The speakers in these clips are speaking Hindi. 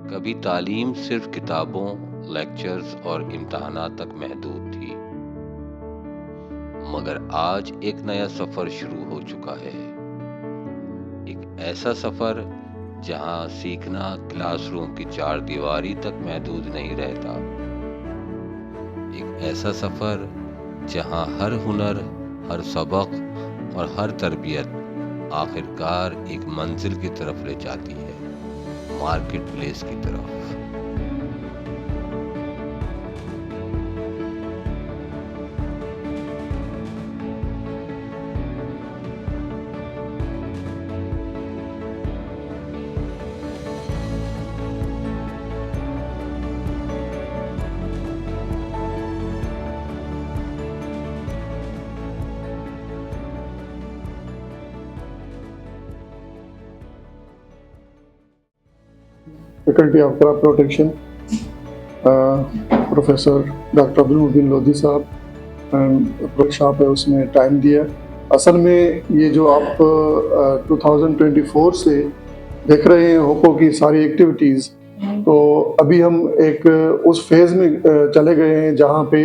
कभी तालीम सिर्फ किताबों, लेक्चर्स और इम्तहानात तक महदूद थी, मगर आज एक नया सफर शुरू हो चुका है। एक ऐसा सफर जहां सीखना क्लासरूम की चार दीवारी तक महदूद नहीं रहता। एक ऐसा सफर जहां हर हुनर, हर सबक और हर तरबियत आखिरकार एक मंजिल की तरफ ले जाती है, मार्केट प्लेस की तरफ। Faculty of Crop Protection, professor doctor Abdul Mubeen Lodhi साहब वर्कशॉप है, उसमें टाइम दिया। असल में ये जो आप 2024 से देख रहे हैं होपो की सारी एक्टिविटीज़, तो अभी हम एक उस फेज़ में चले गए हैं जहाँ पे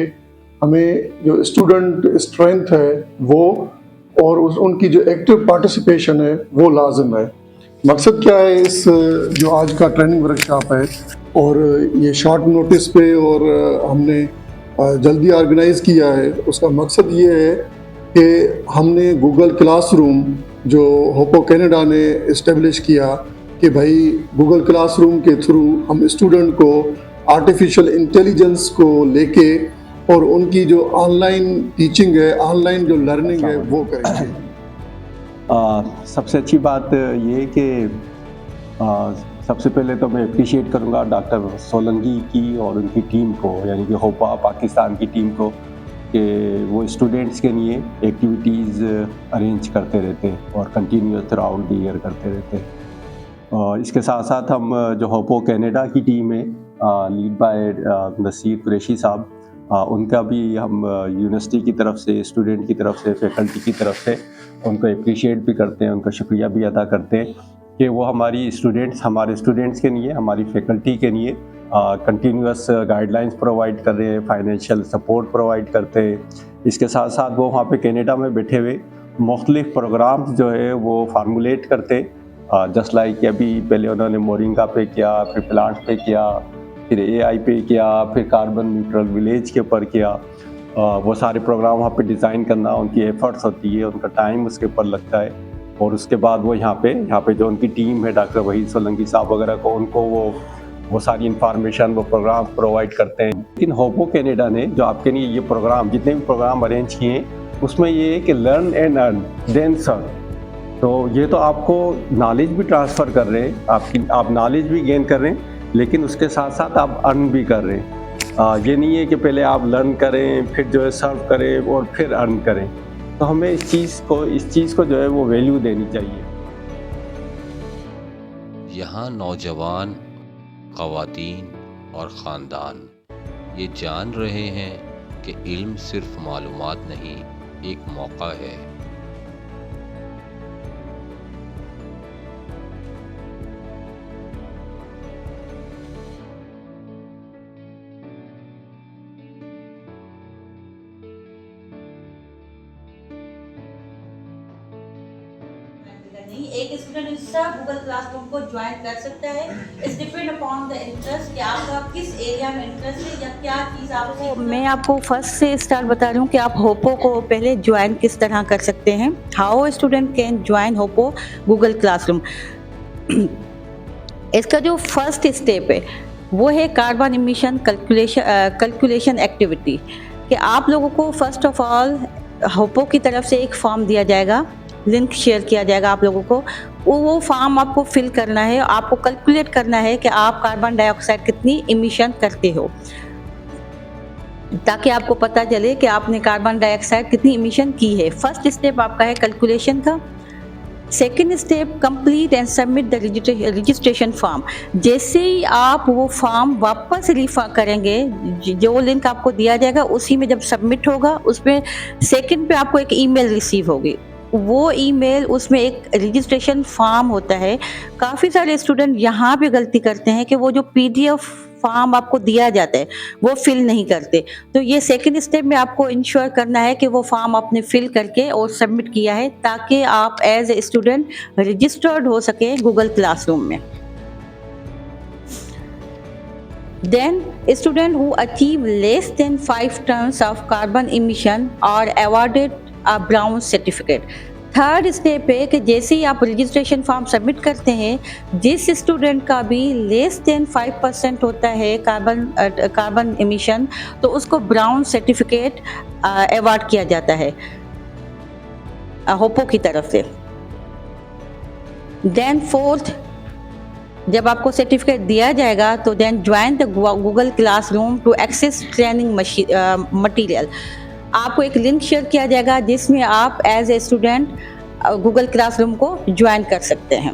हमें जो स्टूडेंट स्ट्रेंथ है वो और उनकी जो एक्टिव पार्टिसिपेशन है वो लाजिम है। मकसद क्या है इस जो आज का ट्रेनिंग वर्कशॉप है, और ये शॉर्ट नोटिस पे और हमने जल्दी ऑर्गेनाइज किया है, उसका मकसद ये है कि हमने गूगल क्लासरूम जो होपो कनाडा ने इस्टेब्लिश किया कि भाई गूगल क्लासरूम के थ्रू हम स्टूडेंट को आर्टिफिशियल इंटेलिजेंस को लेके और उनकी जो ऑनलाइन टीचिंग है, ऑनलाइन जो लर्निंग है वो करेंगे। सबसे अच्छी बात ये कि सबसे पहले तो मैं अप्रिशिएट करूँगा डॉक्टर सोलंकी की और उनकी टीम को, यानी कि होपा पाकिस्तान की टीम को, कि वो स्टूडेंट्स के लिए एक्टिविटीज़ अरेंज करते रहते हैं और continuous through out the year करते रहते हैं। और इसके साथ साथ हम जो होपो कनाडा की टीम है लीड बाय नसीर कुरैशी साहब, उनका भी हम यूनिवर्सिटी की तरफ से, स्टूडेंट की तरफ से, फैकल्टी की तरफ से उनको अप्रिशिएट भी करते हैं, उनका शुक्रिया भी अदा करते हैं कि वो हमारे स्टूडेंट्स के लिए, हमारी फैकल्टी के लिए कंटिन्यूस गाइडलाइंस प्रोवाइड कर रहे हैं, फाइनेंशियल सपोर्ट प्रोवाइड करते हैं। इसके साथ साथ वो वहाँ पे कनाडा में बैठे हुए मुख्तलिफ प्रोग्राम्स जो है वो फार्मूलेट करते, जस्ट लाइक अभी पहले उन्होंने मोरिंगा पे किया, फिर प्लांट पे किया, फिर AI पे किया, फिर कार्बन न्यूट्रल विलेज के ऊपर किया। वो सारे प्रोग्राम वहाँ पे डिज़ाइन करना उनकी एफर्ट्स होती है, उनका टाइम उसके ऊपर लगता है, और उसके बाद वो यहाँ पे जो उनकी टीम है डॉक्टर वहीद सोलंकी साहब वगैरह को, उनको वो सारी इंफॉर्मेशन, वो प्रोग्राम प्रोवाइड करते हैं। लेकिन होपो कनाडा ने जो आपके लिए ये प्रोग्राम, जितने भी प्रोग्राम अरेंज किए, उसमें ये है कि लर्न एंड अर्न देन सर्व। तो ये तो आपको नॉलेज भी ट्रांसफ़र कर रहे हैं, आप नॉलेज भी गेन कर रहे हैं, लेकिन उसके साथ साथ आप अर्न भी कर रहे हैं। ये नहीं है कि पहले आप लर्न करें, फिर जो है सर्व करें और फिर अर्न करें। तो हमें इस चीज़ को जो है वो वैल्यू देनी चाहिए। यहाँ नौजवान, ख़वातीन और ख़ानदान ये जान रहे हैं कि इल्म सिर्फ मालूमात नहीं, एक मौका है। नहीं, एक स्टूडेंट इंस्टा गूगल क्लासरूम को ज्वाइन कर सकता है। It's depend upon the interest कि आपका किस एरिया में इंटरेस्ट है या क्या चीज़ आपको। मैं आपको फर्स्ट से स्टार्ट बता रही हूँ कि आप होपो को पहले ज्वाइन किस तरह कर सकते हैं। हाउ स्टूडेंट कैन ज्वाइन होपो गूगल क्लासरूम। इसका जो फर्स्ट स्टेप है वो है कार्बन इमिशन कैलकुलेशन एक्टिविटी, कि आप लोगों को फर्स्ट ऑफ ऑल होपो की तरफ से एक फॉर्म दिया जाएगा, लिंक शेयर किया जाएगा आप लोगों को। वो फॉर्म आपको फिल करना है, आपको कैलकुलेट करना है कि आप कार्बन डाइऑक्साइड कितनी इमिशन करते हो, ताकि आपको पता चले कि आपने कार्बन डाइऑक्साइड कितनी इमिशन की है। फर्स्ट स्टेप आपका है कैलकुलेशन का। Second step, complete and submit the registration form. जैसे ही आप वो फॉर्म वापस रिफर करेंगे, जो लिंक आपको दिया जाएगा उसी में जब सबमिट होगा, उसमें सेकेंड पे आपको एक ईमेल रिसीव होगी। वो ईमेल, उसमें एक रजिस्ट्रेशन फॉर्म होता है। काफ़ी सारे स्टूडेंट यहाँ पे गलती करते हैं कि वो जो पीडीएफ फॉर्म आपको दिया जाता है वो फिल नहीं करते। तो ये सेकंड स्टेप में आपको इंश्योर करना है कि वो फॉर्म आपने फिल करके और सबमिट किया है, ताकि आप एज ए स्टूडेंट रजिस्टर्ड हो सके गूगल क्लासरूम में। Then, students who achieve less than 5 tons of carbon emission are awarded a brown certificate. Third step है कि जैसे ही आप रजिस्ट्रेशन फॉर्म सबमिट करते हैं, जिस स्टूडेंट का भी लेस देन 5% होता है कार्बन एमिशन, तो उसको ब्राउन सर्टिफिकेट अवार्ड किया जाता है होपो की तरफ से। देन फोर्थ, जब आपको सर्टिफिकेट दिया जाएगा तो then join the Google classroom to access training material. आपको एक लिंक शेयर किया जाएगा जिसमें आप as a student Google classroom को ज्वाइन कर सकते हैं।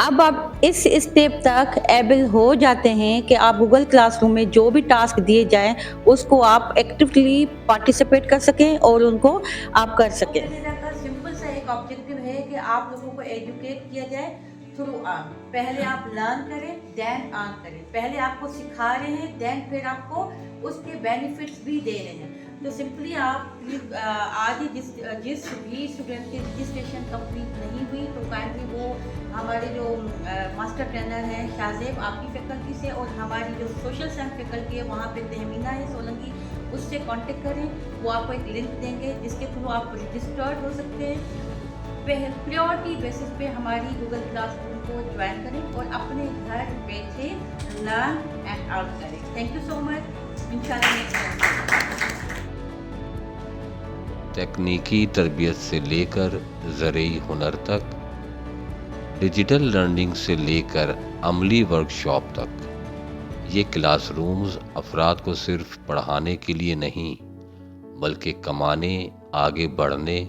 अब आप इस स्टेप तक एबल हो जाते हैं कि आप गूगल क्लासरूम में जो भी टास्क दिए जाएं उसको आप एक्टिवली पार्टिसिपेट कर सकें और उनको आप कर सकें। सिंपल सा एक ऑब्जेक्टिव है कि आप लोगों को एजुकेट किया जाए थ्रू अर्न। पहले आप लर्न करें, देन अर्न करें। पहले आपको सिखा रहे हैं, देन फिर आपको उसके बेनिफिट्स भी दे रहे हैं। तो सिंपली आप आज ही जिस भी स्टूडेंट की रजिस्ट्रेशन कंप्लीट नहीं हुई तो काइंडली वो हमारे जो मास्टर ट्रेनर हैं शाहजेब आपकी फैकल्टी से, और हमारी जो सोशल साइंस फैकल्टी है वहाँ पे तहमीना है सोलंकी, उससे कांटेक्ट करें। वो आपको एक लिंक देंगे जिसके थ्रू आप रजिस्टर्ड हो सकते हैं। प्रायोरिटी बेसिस पे हमारी गूगल क्लासरूम को ज्वाइन करें और अपने घर बैठे लर्न एंड अर्न करें। Thank you so much. इंशाल्लाह नेक्स्ट तकनीकी तरबियत से लेकर ज़रूरी हुनर तक, डिजिटल लर्निंग से लेकर अमली वर्कशॉप तक, ये क्लासरूम्स अफराद को सिर्फ पढ़ाने के लिए नहीं बल्कि कमाने, आगे बढ़ने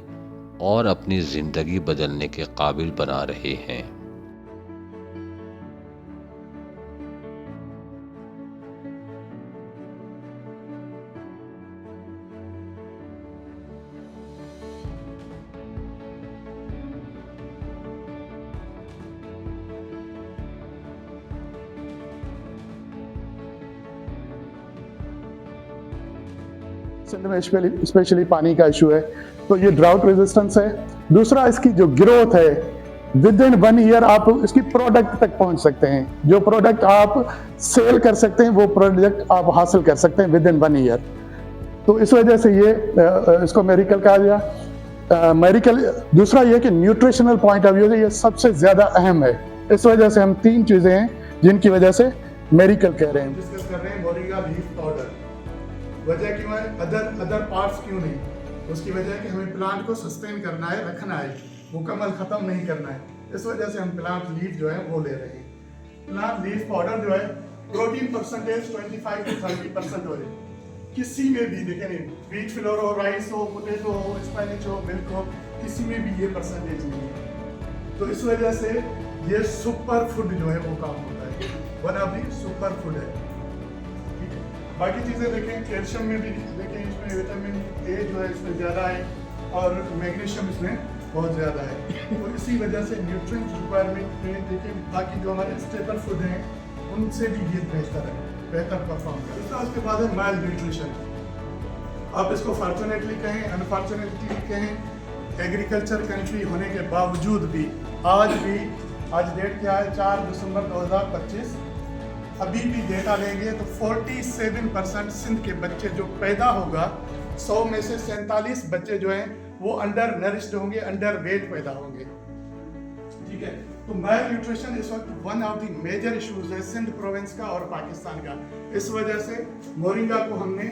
और अपनी ज़िंदगी बदलने के काबिल बना रहे हैं। सिंध में स्पेशली पानी का इशू है, तो ये ड्राउट रेजिस्टेंस है। दूसरा, इसकी जो ग्रोथ है, विद इन 1 ईयर आप इसकी प्रोडक्ट तक पहुंच सकते हैं। जो प्रोडक्ट आप सेल कर सकते हैं वो प्रोडक्ट आप हासिल कर सकते हैं विद इन 1 ईयर। तो इस वजह से ये इसको मेरिकल कहा गया। मेरिकल दूसरा ये कि न्यूट्रिशनल पॉइंट ऑफ व्यू से ये सबसे ज्यादा अहम है। इस वजह से हम 3 चीजें हैं जिनकी वजह से मेरिकल कह रहे हैं। डिस्कस कर रहे हैं मोरिंगा लीफ पाउडर। वजह क्यों है, अदर पार्ट्स क्यों नहीं? उसकी वजह है कि हमें प्लांट को सस्टेन करना है, रखना है, मुकम्मल ख़त्म नहीं करना है। इस वजह से हम प्लांट लीफ जो है वो ले रहे हैं। प्लांट लीफ पाउडर जो है प्रोटीन परसेंटेज 25 to 30% हो जाए। किसी में भी देखें, नहीं व्हीट फ्लोर हो, राइस हो, पोटैटो हो, स्पिनच हो, मिल्क हो, किसी में भी ये परसेंटेज नहीं है। तो इस वजह से ये सुपर फूड जो है वो काम होता है, one of the super food है। ठीक है, बाकी चीज़ें देखें, कैल्शियम में भी देखें, इसमें विटामिन ए जो है इसमें ज़्यादा है और मैग्नीशियम इसमें बहुत ज़्यादा है। तो इसी वजह से न्यूट्रिएंट रिक्वायरमेंट में देखें, बाकी जो हमारे स्टेपल फूड हैं उनसे भी ये बेहतर है, बेहतर परफॉर्म करता है। उसके बाद है माइल्ड न्यूट्रिशन। आप इसको फॉर्चुनेटली कहें, अनफॉर्चुनेटली कहें, एग्रीकल्चर कंट्री होने के बावजूद भी आज डेट क्या है, 4 दिसंबर 2025, अभी भी डेटा लेंगे तो 47% सिंध के बच्चे जो पैदा होगा, 100 में से 47 बच्चे जो हैं वो अंडर नरिश्ड होंगे, अंडर वेट पैदा होंगे। ठीक है, तो माल न्यूट्रिशन इस वक्त one of the major issues है सिंध प्रोविंस का और पाकिस्तान का। इस वजह से मोरिंगा को हमने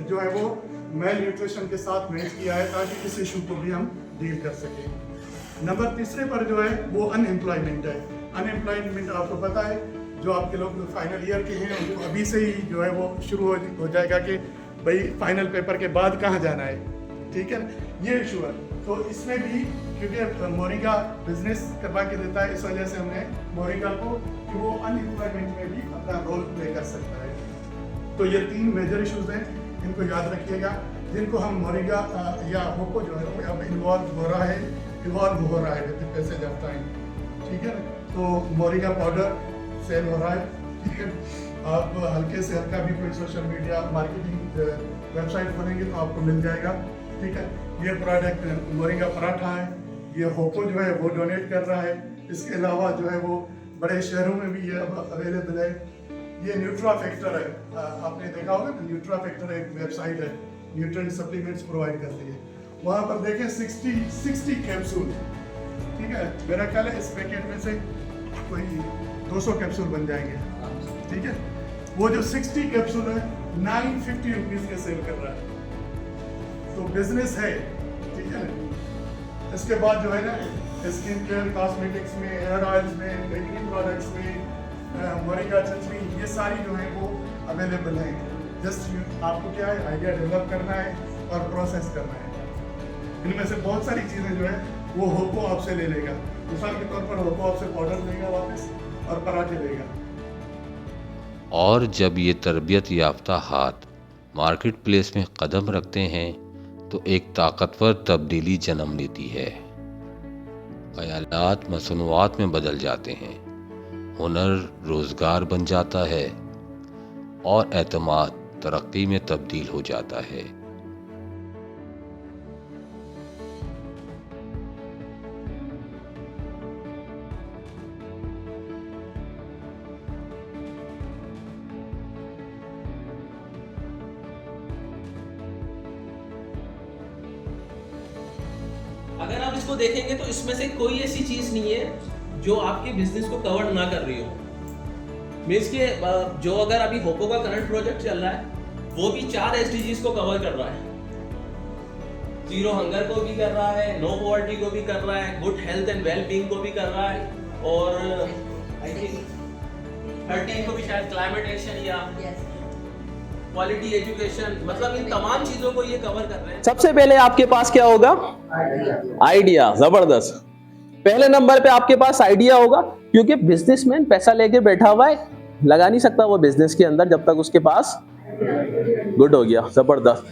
जो है वो माल न्यूट्रिशन के साथ मैच किया है ताकि इस इशू को भी हम डील कर सकें। नंबर 3 पर जो है वो अनएम्प्लॉयमेंट है। अनएम्प्लॉयमेंट आपको पता है, जो आपके लोग फाइनल ईयर के हैं उनको अभी से ही जो है वो शुरू हो जाएगा कि भाई फाइनल पेपर के बाद कहाँ जाना है। ठीक है, ये इशू है। तो इसमें भी क्योंकि मोरिंगा बिजनेस करवा के देता है, इस वजह से हमने मोरिंगा को कि वो अनएम्प्लॉयमेंट में भी अपना रोल प्ले कर सकता है। तो ये 3 मेजर इश्यूज हैं, इनको याद रखिएगा। जिनको हम मोरिंगा या होपो जो है वो अब इवॉल्व हो रहा है with the passage of time, ठीक है ना। तो मोरिंगा पाउडर सेल हो रहा है, ठीक है। आप हल्के से हल्का भी कोई सोशल मीडिया मार्केटिंग वेबसाइट खोलेंगे तो आपको मिल जाएगा, ठीक है। ये प्रोडक्ट मोरिंगा पराठा है, ये होपो जो है वो डोनेट कर रहा है। इसके अलावा जो है वो बड़े शहरों में भी ये अब अवेलेबल है। ये न्यूट्रा फैक्टर है, आपने देखा होगा ना, न्यूट्रा फैक्टर एक वेबसाइट है, न्यूट्रिएंट सप्लीमेंट्स प्रोवाइड करती है। वहाँ पर देखें 60 कैप्सूल, ठीक है। मेरा ख्याल है इस पैकेट में से कोई 200 कैप्सूल बन जाएंगे, ठीक है। वो जो 60 कैप्सूल है 950 रुपीज़ के सेल कर रहा है, तो बिजनेस है, ठीक है ना। इसके बाद जो है ना स्किन केयर, कॉस्मेटिक्स में, हेयर ऑयल्स में, बेकिंग प्रोडक्ट्स में, मोरिंगा चटनी, ये सारी जो है वो अवेलेबल है। जस्ट आपको क्या है, आइडिया डेवलप करना है और प्रोसेस करना है। इनमें से बहुत सारी चीज़ें जो है वो होपो आपसे ले लेगा। मिसाल के तौर पर होपो आपसे पाउडर लेगा वापस और पराठे लेगा। और जब ये तरबियत याफ्ता हाथ मार्केट प्लेस में कदम रखते हैं तो एक ताकतवर तब्दीली जन्म लेती है। ख्यालात मसनूआत में बदल जाते हैं, हुनर रोज़गार बन जाता है और एतमाद तरक्की में तब्दील हो जाता है। अगर आप इसको देखेंगे तो इसमें से कोई ऐसी चीज नहीं है जो आपके बिजनेस को कवर ना कर रही हो। मीन्स के जो अगर अभी होपो का करंट प्रोजेक्ट चल रहा है वो भी 4 SDGs को कवर कर रहा है। जीरो हंगर को भी कर रहा है, नो पॉवर्टी को भी कर रहा है, good health and well being को भी कर रहा है, और आई थिंक 13 को भी शायद क्लाइमेट एक्शन या क्वालिटी एजुकेशन, मतलब इन तमाम चीजों को ये कवर कर रहे हैं। सबसे पहले आपके पास क्या होगा? आइडिया। जबरदस्त। पहले नंबर पे आपके पास आइडिया होगा, क्योंकि बिजनेसमैन पैसा लेके बैठा हुआ है, लगा नहीं सकता वो बिजनेस के अंदर जब तक उसके पास गुड हो गया। जबरदस्त।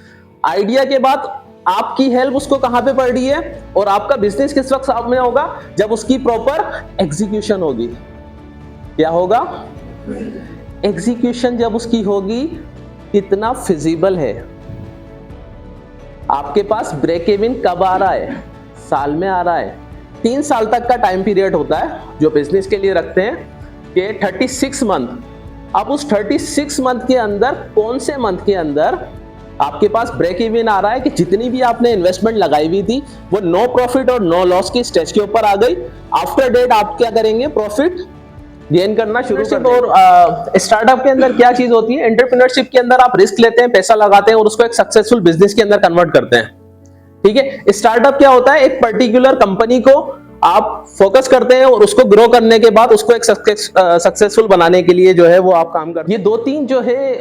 आइडिया के बाद आपकी हेल्प उसको कहां पे पड़ रही है, और आपका बिजनेस किस वक्त सामने होगा? जब उसकी प्रॉपर एग्जीक्यूशन होगी। क्या होगा? एग्जीक्यूशन जब उसकी होगी, कितना फिजिबल है आपके पास, ब्रेक इवन कब आ रहा है? साल में आ रहा है। 3 साल तक का टाइम पीरियड होता है जो बिजनेस के लिए रखते हैं कि 36 मंथ। अब उस 36 मंथ के अंदर कौन से मंथ के अंदर आपके पास ब्रेक इवन आ रहा है कि जितनी भी आपने इन्वेस्टमेंट लगाई हुई थी वो नो प्रॉफिट और नो लॉस की स्टेज के ऊपर आ गई। आफ्टर डेट आप क्या करेंगे? प्रॉफिट गेन करना शुरू कर। और स्टार्टअप के अंदर क्या चीज होती है? एंटरप्रेन्योरशिप के अंदर आप रिस्क लेते हैं, पैसा लगाते हैं और उसको एक सक्सेसफुल बिजनेस के अंदर कन्वर्ट करते हैं, ठीक है। स्टार्टअप क्या होता है? एक पर्टिकुलर कंपनी को आप फोकस करते हैं और उसको ग्रो करने के बाद उसको एक सक्सेसफुल बनाने के लिए जो है वो आप काम करते हैं। ये 2-3 जो है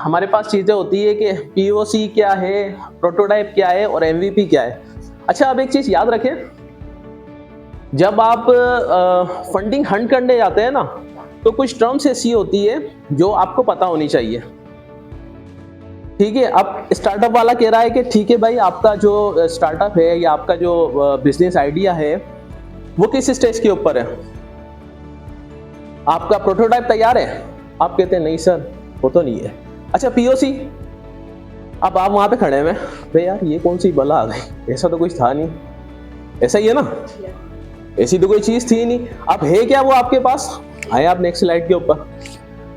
हमारे पास चीजें होती है कि POC क्या है, प्रोटोटाइप क्या है और MVP क्या है। अच्छा, अब एक चीज याद रखें, जब आप फंडिंग हंट करने जाते हैं ना, तो कुछ टर्म्स ऐसी होती है जो आपको पता होनी चाहिए, ठीक है। अब स्टार्टअप वाला कह रहा है कि ठीक है भाई, आपका जो स्टार्टअप है या आपका जो बिजनेस आइडिया है वो किस स्टेज के ऊपर है? आपका प्रोटोटाइप तैयार है? आप कहते हैं नहीं सर वो तो नहीं है। अच्छा, POC। अब आप वहां पे खड़े हैं, भाई यार ये कौन सी बला आ गई, ऐसा तो कुछ था नहीं। ऐसा ही है ना, ऐसी तो कोई चीज थी नहीं। अब है क्या वो आपके पास? आए आप नेक्स्ट स्लाइड के ऊपर।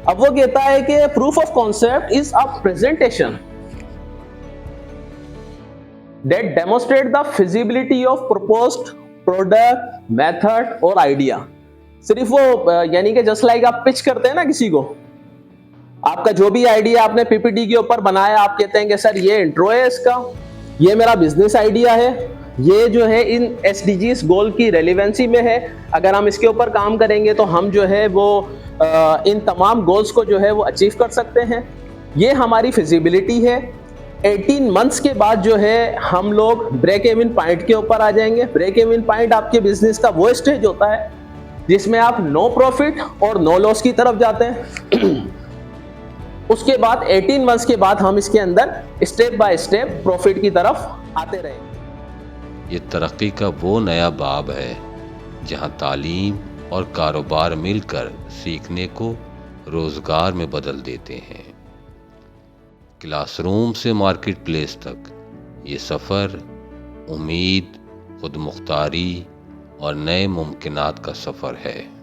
अब वो कहता है कि proof of concept is a presentation that demonstrate the feasibility of proposed product, method और आइडिया। सिर्फ वो यानी कि जस्ट लाइक आप पिच करते हैं ना किसी को, आपका जो भी आइडिया आपने PPT के ऊपर बनाया, आप कहते हैं कि सर ये इंट्रो है इसका, ये मेरा बिजनेस आइडिया है, ये जो है इन SDGs गोल की रेलिवेंसी में है, अगर हम इसके ऊपर काम करेंगे तो हम जो है वो इन तमाम गोल्स को जो है वो अचीव कर सकते हैं। ये हमारी फिजिबिलिटी है। 18 मंथ्स के बाद जो है हम लोग ब्रेक इवन पॉइंट के ऊपर आ जाएंगे। ब्रेक इवन पॉइंट आपके बिजनेस का वो स्टेज होता है जिसमें आप नो प्रॉफिट और नो लॉस की तरफ जाते हैं। उसके बाद 18 मंथ्स के बाद हम इसके अंदर स्टेप बाय स्टेप प्रॉफिट की तरफ आते रहेंगे। ये तरक्की का वो नया बाब है जहां तालीम और कारोबार मिलकर सीखने को रोजगार में बदल देते हैं। क्लासरूम से मार्केट प्लेस तक ये सफ़र उम्मीद, खुद मुख्तारी और नए मुमकिनात का सफ़र है।